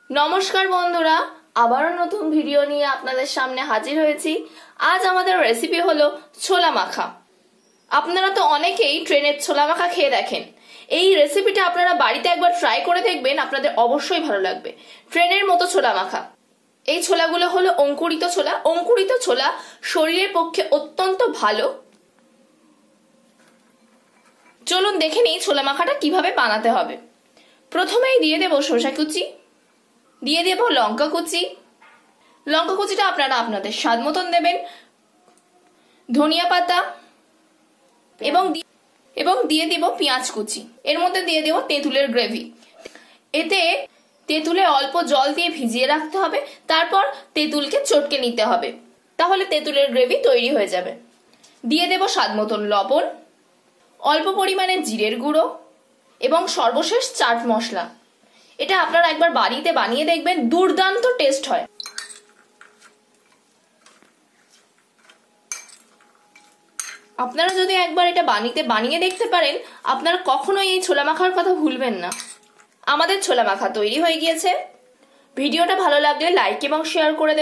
নমস্কার বন্ধুরা, আবারও নতুন ভিডিও নিয়ে আপনাদের সামনে হাজির হয়েছি। আজ আমাদের রেসিপি হলো ছোলা মাখা। আপনারা তো অনেকেই ট্রেনের ছোলা মাখা খেয়ে দেখেন। এই রেসিপিটা আপনারা বাড়িতে একবার ট্রাই করে দেখবেন, আপনাদের অবশ্যই ভালো লাগবে। ট্রেনের মতো ছোলা মাখা। এই ছোলাগুলো হলো অঙ্কুরিত ছোলা। অঙ্কুরিত ছোলা শরীরের পক্ষে অত্যন্ত ভালো। চলুন দেখে নিই ছোলা মাখাটা কিভাবে বানাতে হবে। প্রথমেই দিয়ে দেব শসা কুচি, দিয়ে দেব লঙ্কা কুচি। লঙ্কা কুচিটা আপনারা আপনাদের স্বাদ মতন দেবেন। ধনিয়া পাতা এবং দিয়ে দেব পেঁয়াজ কুচি। এর মধ্যে দিয়ে দেব তেঁতুলের গ্রেভি। এতে তেঁতুলে অল্প জল দিয়ে ভিজিয়ে রাখতে হবে, তারপর তেঁতুলকে চটকে নিতে হবে, তাহলে তেঁতুলের গ্রেভি তৈরি হয়ে যাবে। দিয়ে দেব স্বাদ মতন লবণ, অল্প পরিমাণে জিরের গুঁড়ো এবং সর্বশেষ চাট মশলা। এটা আপনারা একবার বাড়িতে বানিয়ে দেখবেন, দুর্দান্ত টেস্ট হয়। আপনারা যদি একবার এটা বানিয়ে দেখতে পারেন, আপনারা কখনোই এই ছোলা মাখার কথা ভুলবেন না। আমাদের ছোলা মাখা তৈরি হয়ে গিয়েছে। ভিডিওটা ভালো লাগলে লাইক এবং শেয়ার করে দেবেন।